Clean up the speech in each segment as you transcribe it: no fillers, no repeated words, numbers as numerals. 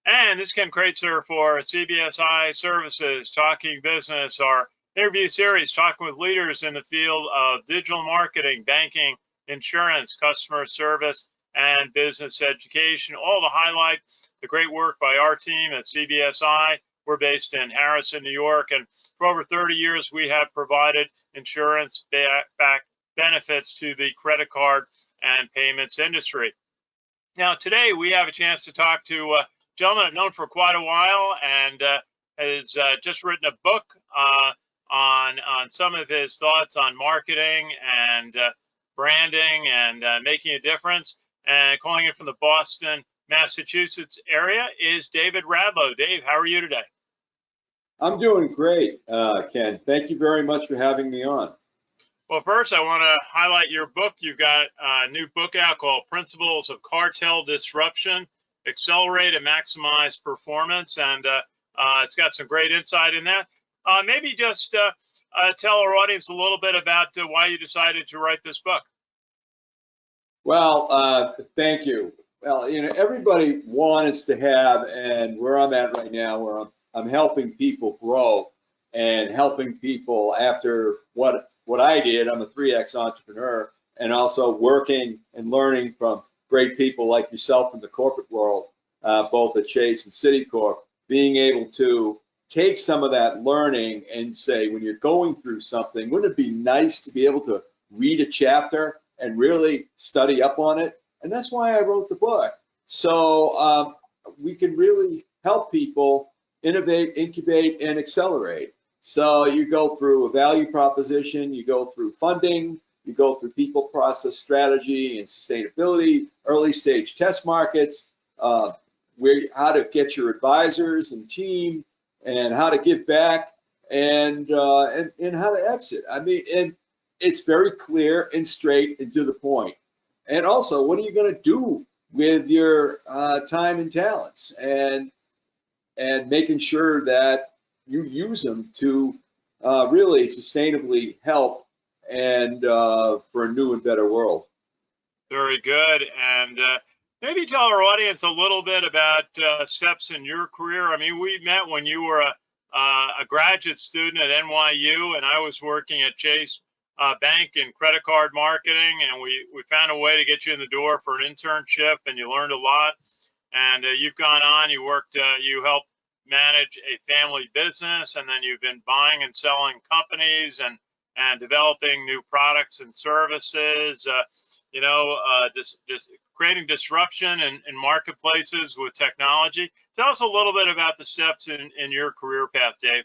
And this is Ken Kraetzer for CBSI Services, Talking Business, our interview series, talking with leaders in the field of digital marketing, banking, insurance, customer service, and business education, all to highlight the great work by our team at CBSI. We're based in Harrison, New York, and for over 30 years, we have provided insurance back benefits to the credit card and payments industry. Now, today we have a chance to talk to a gentleman I've known for quite a while, and has just written a book on some of his thoughts on marketing and branding and making a difference. And calling in from the Boston, Massachusetts area is David Radlo. Dave, how are you today? I'm doing great, Ken. Thank you very much for having me on. Well, first, I want to highlight your book. You've got a new book out called Principles of Cartel Disruption, Accelerate and Maximize Performance, and it's got some great insight in that. Maybe just tell our audience a little bit about why you decided to write this book. Well, thank you. Well, everybody wants to have, and where I'm at right now, where I'm helping people grow and helping people after what I did. I'm a 3X entrepreneur, and also working and learning from great people like yourself in the corporate world, both at Chase and Citibank, being able to take some of that learning and say, when you're going through something, wouldn't it be nice to be able to read a chapter and really study up on it? And that's why I wrote the book. So we can really help people innovate, incubate, and accelerate. So you go through a value proposition, you go through funding, you go through people, process, strategy, and sustainability, early stage test markets, how to get your advisors and team, and how to give back, and how to exit. I mean, and it's very clear and straight and to the point. And also, what are you going to do with your time and talents, and making sure that you use them to really sustainably help and for a new and better world. Very good. And maybe tell our audience a little bit about steps in your career. I mean, we met when you were a graduate student at NYU, and I was working at Chase Bank in credit card marketing, and we found a way to get you in the door for an internship, and you learned a lot. And you've gone on, you worked, you helped manage a family business, and then you've been buying and selling companies and developing new products and services, just creating disruption in marketplaces with technology. Tell us a little bit about the steps in your career path, Dave.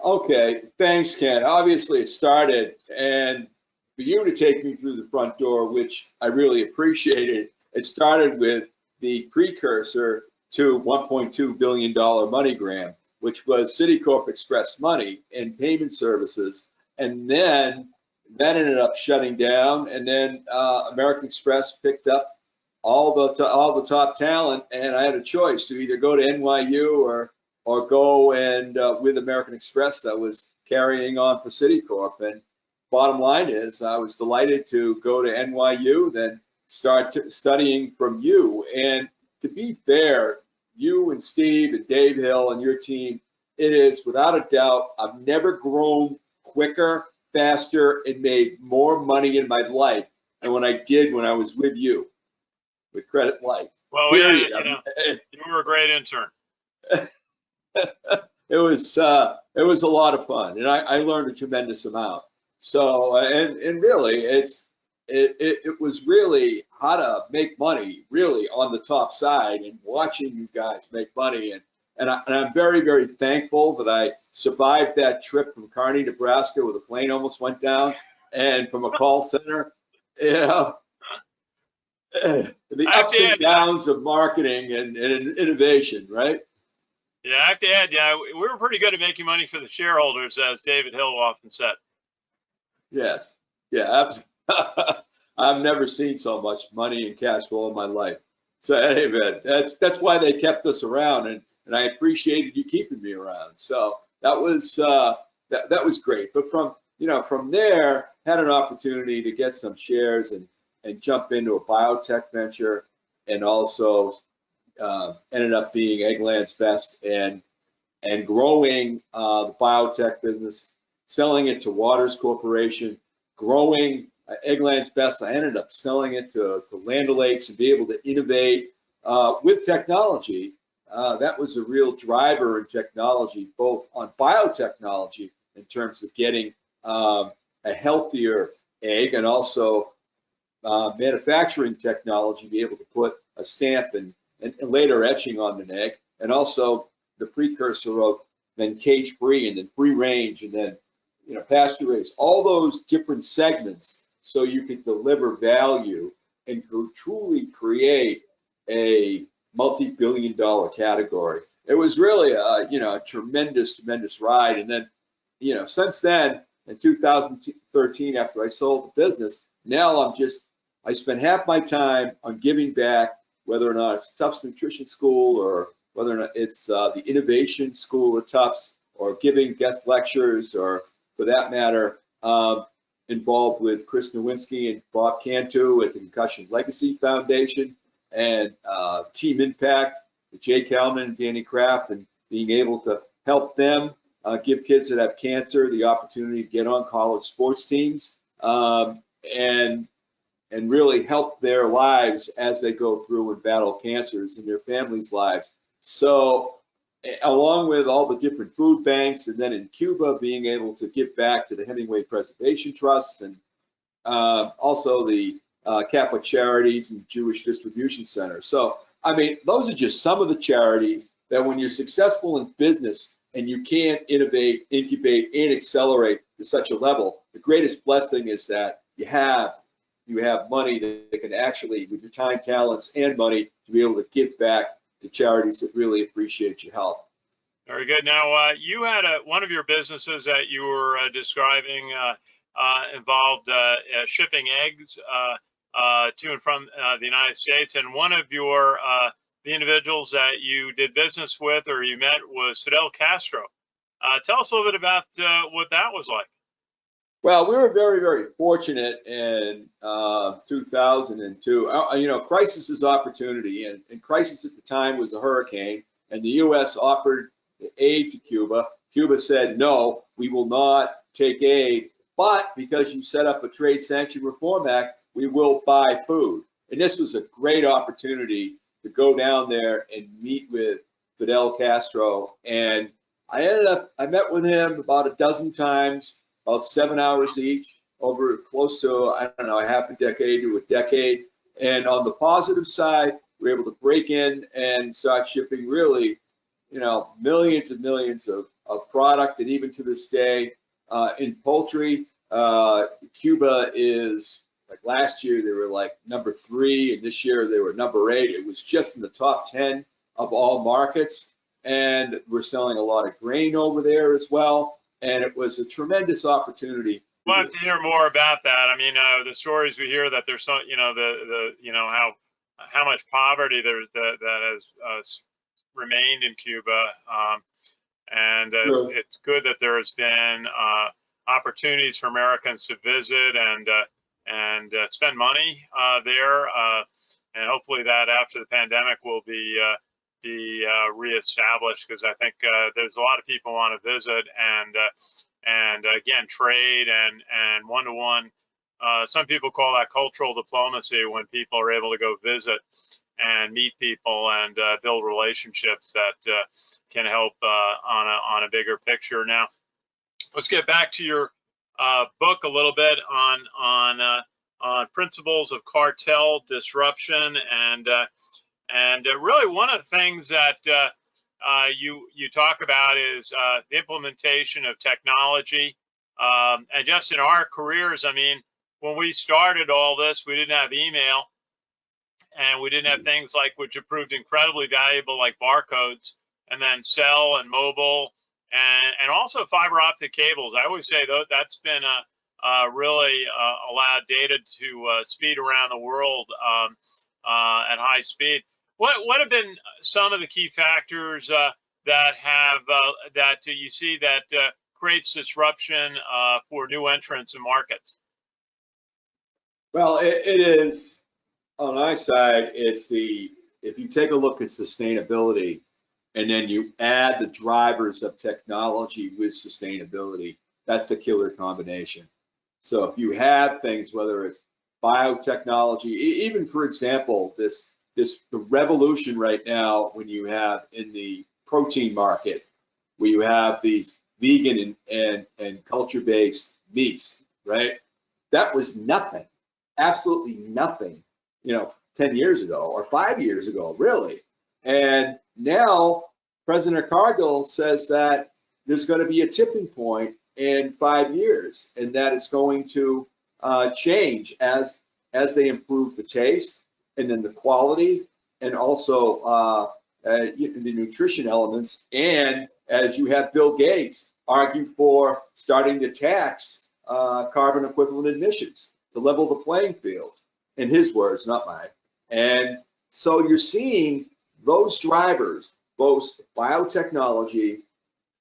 Okay, thanks, Ken. Obviously it started, and for you to take me through the front door, which I really appreciated, it started with the precursor to $1.2 billion MoneyGram, which was Citicorp Express Money and payment services. And then that ended up shutting down. And then American Express picked up all the top talent. And I had a choice to either go to NYU or go and with American Express that was carrying on for Citicorp. And bottom line is I was delighted to go to NYU, then start studying from you. And to be fair, you and Steve and Dave Hill and your team, it is without a doubt, I've never grown quicker, faster, and made more money in my life than when I did when I was with you, with Credit Life. Well, you were a great intern. It was a lot of fun, and I learned a tremendous amount. So, and really, it was really how to make money really on the top side, and watching you guys make money. And I'm very, very thankful that I survived that trip from Kearney, Nebraska, where the plane almost went down, and from a call center, the ups and downs of marketing and innovation, right? Yeah, I have to add, we were pretty good at making money for the shareholders, as David Hill often said. Yes, yeah, absolutely. I've never seen so much money and cash flow in my life. So anyway, that's why they kept us around, and I appreciated you keeping me around. So that was that was great. But from there, had an opportunity to get some shares and jump into a biotech venture, and also ended up being Eggland's Best and growing the biotech business, selling it to Waters Corporation, growing Eggland's Best. I ended up selling it to Land O'Lakes and be able to innovate with technology. That was a real driver in technology, both on biotechnology in terms of getting a healthier egg, and also manufacturing technology, be able to put a stamp and later etching on an egg, and also the precursor of then cage-free and then free range and then pasture raised, all those different segments, so you can deliver value and truly create a multi-billion-dollar category. It was really a tremendous ride. And then since then, in 2013, after I sold the business, now I spend half my time on giving back, whether or not it's Tufts Nutrition School or whether or not it's the Innovation School at Tufts, or giving guest lectures, or for that matter, involved with Chris Nowinski and Bob Cantu at the Concussion Legacy Foundation, and Team Impact with Jay Kalman and Danny Kraft, and being able to help them give kids that have cancer the opportunity to get on college sports teams, and really help their lives as they go through and battle cancers in their families' lives. So along with all the different food banks, and then in Cuba, being able to give back to the Hemingway Preservation Trust, and also the Catholic Charities and Jewish Distribution Center. So, I mean, those are just some of the charities that when you're successful in business and you can innovate, incubate, and accelerate to such a level, the greatest blessing is that you have money that can actually, with your time, talents, and money, to be able to give back to charities that really appreciate your help. Very good. Now, you had one of your businesses that you were describing involved shipping eggs to and from the United States, and one of your the individuals that you did business with or you met was Fidel Castro. Tell us a little bit about what that was like. Well, we were very fortunate in 2002. Crisis is opportunity, and crisis at the time was a hurricane, and the U.S. offered aid to Cuba. Cuba said, no, we will not take aid, but because you set up a Trade Sanction Reform Act, we will buy food. And this was a great opportunity to go down there and meet with Fidel Castro. And I met with him about a dozen times, about 7 hours each, over close to, I don't know, half a decade to a decade. And on the positive side, we were able to break in and start shipping really, millions and millions of product. And even to this day, in poultry, Cuba is, like last year, they were like number 3, and this year they were number 8. It was just in the top 10 of all markets. And we're selling a lot of grain over there as well. And it was a tremendous opportunity. We'll have to hear more about that. I mean, the stories we hear that there's some, how much poverty that has remained in Cuba, and sure. It's good that there has been opportunities for Americans to visit and spend money there, and hopefully that after the pandemic will be reestablished, because I think there's a lot of people want to visit and again, trade and one-to-one. Some people call that cultural diplomacy, when people are able to go visit and meet people and build relationships that can help on a bigger picture. Now, let's get back to your book a little bit on principles of cartel disruption, and really one of the things that you talk about is the implementation of technology, and just in our careers. I mean, when we started all this, we didn't have email, and we didn't have things like, which have proved incredibly valuable, like barcodes, and then cell and mobile, and also fiber optic cables. I always say that's been really allowed data to speed around the world at high speed. What have been some of the key factors that have that you see that creates disruption for new entrants in markets? Well, it is, on our side, it's the if you take a look at sustainability and then you add the drivers of technology with sustainability, that's the killer combination. So if you have things, whether it's biotechnology, even for example, the revolution right now when you have in the protein market, where you have these vegan and culture-based meats, right? That was nothing, absolutely nothing, 10 years ago or 5 years ago, really. And now President Cargill says that there's going to be a tipping point in 5 years, and that it's going to change as they improve the taste and then the quality and also the nutrition elements. And as you have Bill Gates argue for starting to tax carbon equivalent emissions to level the playing field, in his words, not mine. And so you're seeing those drivers, both biotechnology,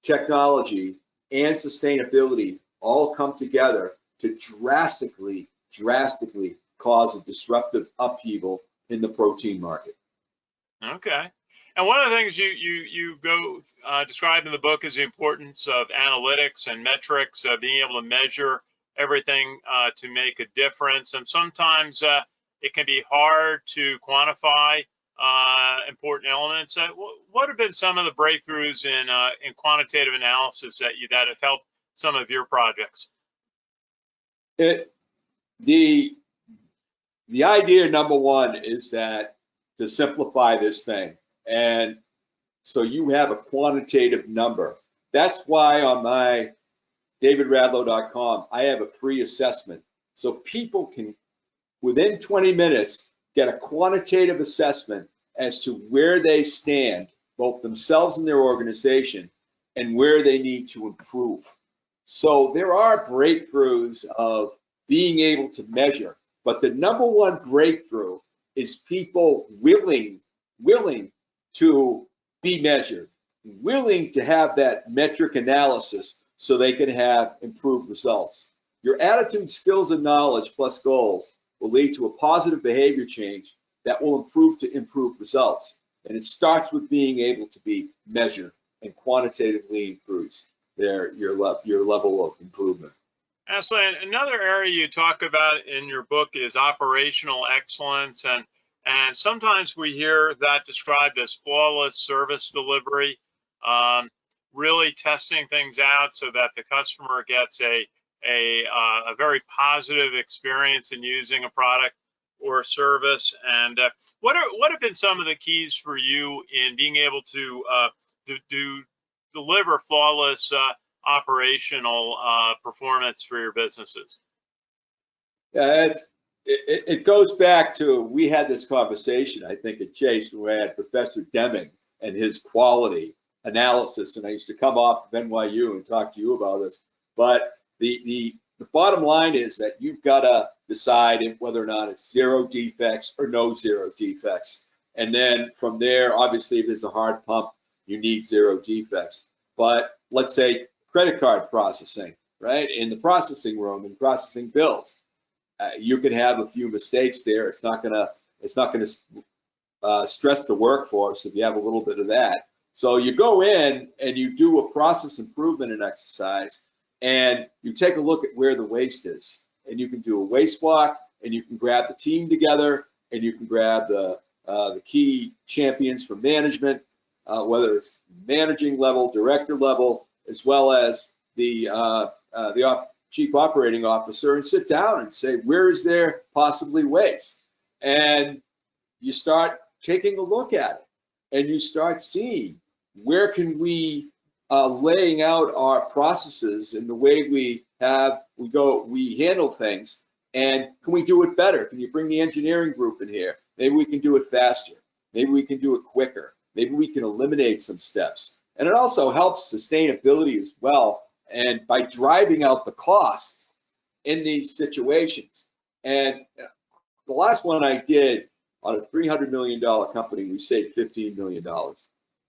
technology, and sustainability all come together to drastically cause a disruptive upheaval in the protein market. Okay. And one of the things you go describe in the book is the importance of analytics and metrics, being able to measure everything to make a difference. And sometimes it can be hard to quantify important elements. What have been some of the breakthroughs in quantitative analysis that have helped some of your projects? The idea number one is that to simplify this thing, and so you have a quantitative number. That's why on my davidradlo.com I have a free assessment, so people can within 20 minutes get a quantitative assessment as to where they stand, both themselves and their organization, and where they need to improve. So there are breakthroughs of being able to measure, but the number one breakthrough is people willing to be measured, willing to have that metric analysis so they can have improved results. Your attitude, skills, and knowledge plus goals will lead to a positive behavior change that will improve results. And it starts with being able to be measured and quantitatively improves your level of improvement. Absolutely. Another area you talk about in your book is operational excellence, and sometimes we hear that described as flawless service delivery, really testing things out so that the customer gets a very positive experience in using a product or service. And what have been some of the keys for you in being able to deliver flawless operational performance for your businesses? It goes back to, we had this conversation, I think, at Chase, where I had Professor Deming and his quality analysis, and I used to come off of NYU and talk to you about this. But the bottom line is that you've got to decide whether or not it's zero defects or no zero defects. And then from there, obviously, if there's a hard pump, you need zero defects. But let's say credit card processing, right? In the processing room and processing bills, you can have a few mistakes there. It's not gonna stress the workforce if you have a little bit of that. So you go in and you do a process improvement and exercise, and you take a look at where the waste is, and you can do a waste walk, and you can grab the team together, and you can grab the key champions from management, whether it's managing level, director level, as well as the chief operating officer, and sit down and say, where is there possibly waste? And you start taking a look at it, and you start seeing where can we laying out our processes and the way we handle things, and can we do it better? Can you bring the engineering group in here? Maybe we can do it faster. Maybe we can do it quicker. Maybe we can eliminate some steps. And it also helps sustainability as well, and by driving out the costs in these situations. And the last one I did on a $300 million company, we saved $15 million.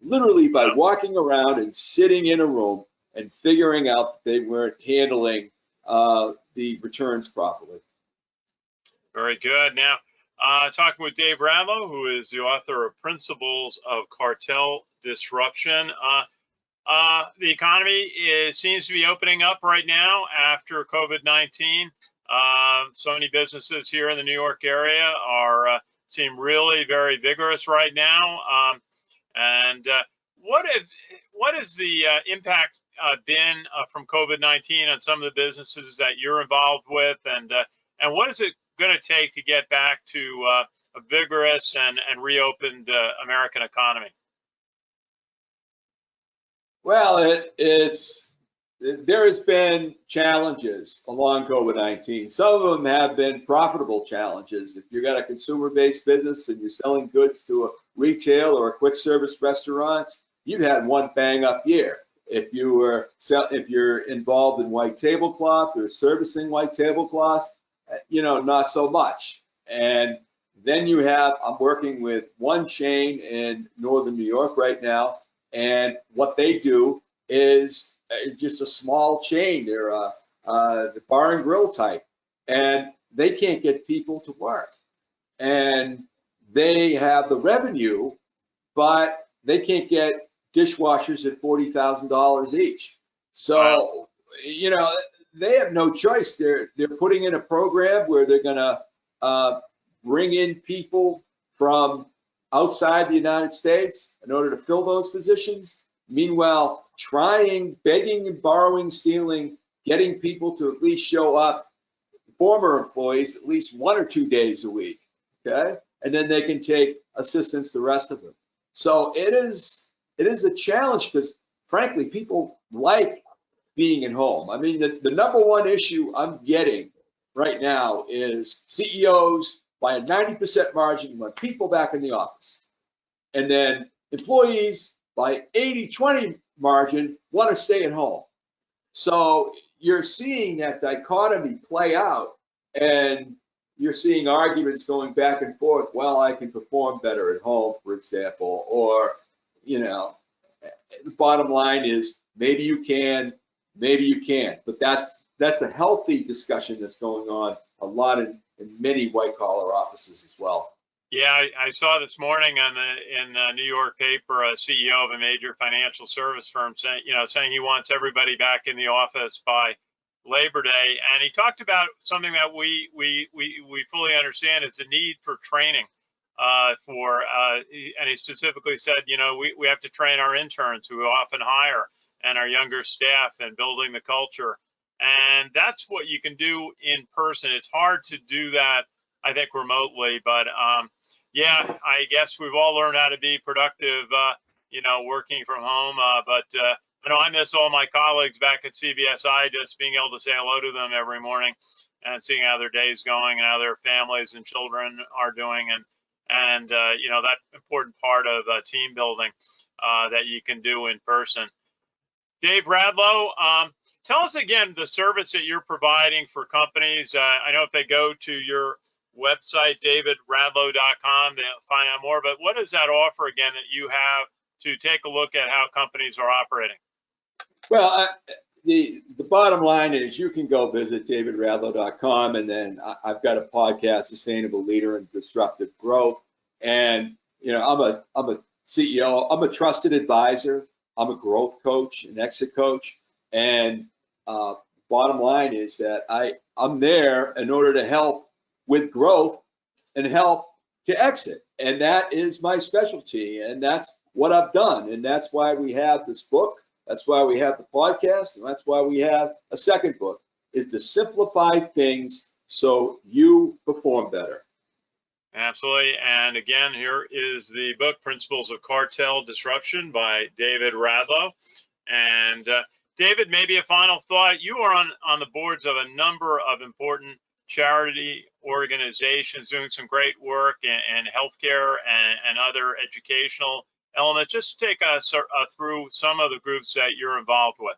Literally by walking around and sitting in a room and figuring out that they weren't handling the returns properly. Very good. Now, talking with Dave Radlo, who is the author of Principles of Cartel Disruption. The economy seems to be opening up right now after COVID-19. So many businesses here in the New York area seem really very vigorous right now. What has the impact been from COVID-19 on some of the businesses that you're involved with, and what is it going to take to get back to a vigorous and reopened American economy? Well, there has been challenges along COVID-19. Some of them have been profitable challenges. If you've got a consumer-based business and you're selling goods to a retail or a quick service restaurants, you've had one bang-up year. If you're involved in white tablecloth or servicing white tablecloths, not so much. And then I'm working with one chain in Northern New York right now, and what they do is just a small chain. They're the bar and grill type, and they can't get people to work. And they have the revenue, but they can't get dishwashers at $40,000 each. So, they have no choice. They're putting in a program where they're going to bring in people from outside the United States in order to fill those positions. Meanwhile, begging and borrowing, stealing, getting people to at least show up, former employees, at least 1 or 2 days a week, okay? And then they can take assistance the rest of them. So it is a challenge because, frankly, people like being at home. I mean, the number one issue I'm getting right now is CEOs by a 90% margin want people back in the office. And then employees by 80-20 margin want to stay at home. So you're seeing that dichotomy play out, and you're seeing arguments going back and forth. Well, I can perform better at home, for example, or, the bottom line is maybe you can, maybe you can't. But that's a healthy discussion that's going on a lot in many white collar offices as well. Yeah, I saw this morning in the New York paper, a CEO of a major financial service firm saying he wants everybody back in the office by Labor Day, and he talked about something that we fully understand is the need for training. And he specifically said, we have to train our interns who we often hire and our younger staff and building the culture. And that's what you can do in person. It's hard to do that, I think, remotely, but yeah, I guess we've all learned how to be productive, working from home. But I miss all my colleagues back at CBSI, just being able to say hello to them every morning and seeing how their day's going and how their families and children are doing. And that important part of team building that you can do in person. Dave Radlo, tell us again the service that you're providing for companies. I know if they go to your website, davidradlo.com, they'll find out more, but what does that offer again that you have to take a look at how companies are operating? Well, the bottom line is you can go visit davidradlo.com, and then I've got a podcast, Sustainable Leader and Disruptive Growth. And, I'm a CEO, I'm a trusted advisor, I'm a growth coach, an exit coach. And bottom line is that I'm there in order to help with growth and help to exit. And that is my specialty. And that's what I've done. And that's why we have this book. That's why we have the podcast. And that's why we have a second book, is to simplify things so you perform better. Absolutely. And again, here is the book, Principles of Cartel Disruption by David Radlo. And David, maybe a final thought. You are on the boards of a number of important charity organizations doing some great work in healthcare and other educational elements. Just take us through some of the groups that you're involved with.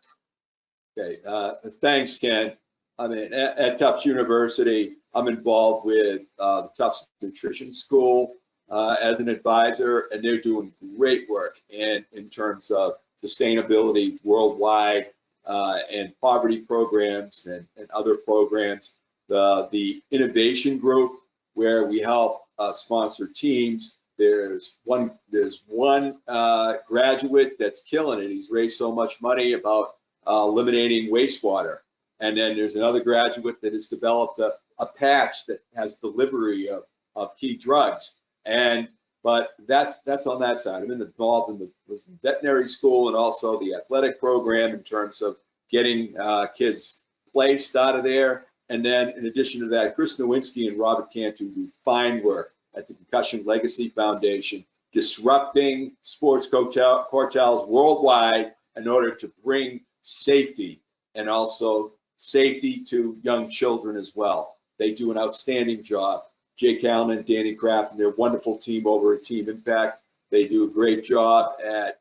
Okay, thanks, Ken. I mean, at Tufts University, I'm involved with the Tufts Nutrition School as an advisor, and they're doing great work in terms of sustainability worldwide and poverty programs and other programs. The innovation group, where we help sponsored teams. There's one graduate that's killing it. He's raised so much money about eliminating wastewater. And then there's another graduate that has developed a patch that has delivery of key drugs. But that's on that side. I'm involved in the veterinary school and also the athletic program in terms of getting kids placed out of there. And then in addition to that, Chris Nowinski and Robert Cantu do fine work at the Concussion Legacy Foundation, disrupting sports cartels worldwide in order to bring safety and also safety to young children as well. They do an outstanding job. Jake Allen and Danny Kraft and their wonderful team over at Team Impact. They do a great job at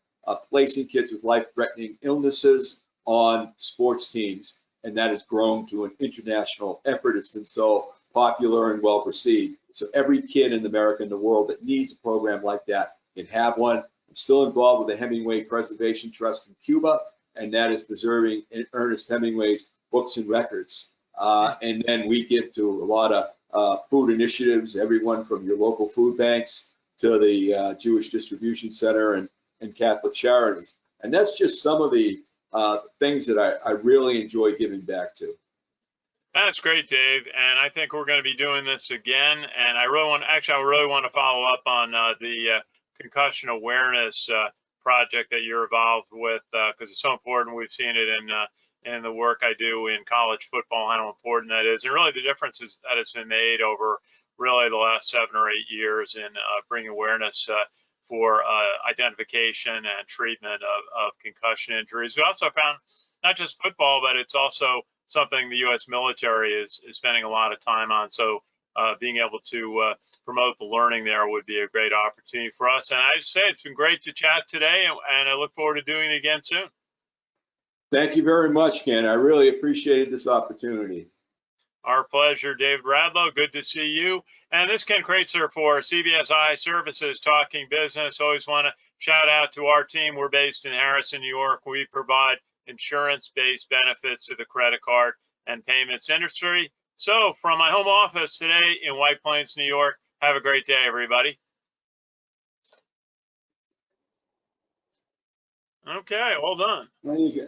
placing kids with life-threatening illnesses on sports teams, and that has grown to an international effort. It's been so popular and well received. So every kid in America and the world that needs a program like that can have one. I'm still involved with the Hemingway Preservation Trust in Cuba, and that is preserving Ernest Hemingway's books and records. And then we give to a lot of food initiatives, everyone from your local food banks to the Jewish Distribution Center and Catholic Charities. And that's just some of the things that I really enjoy giving back to. That's great, Dave. And I think we're going to be doing this again. And I really want to follow up on the concussion awareness project that you're involved with, because it's so important. We've seen it in the work I do in college football, how important that is, and really the differences that has been made over really the last 7 or 8 years in bringing awareness for identification and treatment of concussion injuries. We also found not just football, but it's also something the U.S. military is spending a lot of time on. So being able to promote the learning there would be a great opportunity for us. And I say it's been great to chat today, and I look forward to doing it again soon. Thank you very much, Ken. I really appreciated this opportunity. Our pleasure, Dave Radlo. Good to see you. And this is Ken Kraetzer for CBSI Services Talking Business. Always want to shout out to our team. We're based in Harrison, New York. We provide insurance-based benefits to the credit card and payments industry. So from my home office today in White Plains, New York, have a great day, everybody. Okay, all done. There you go.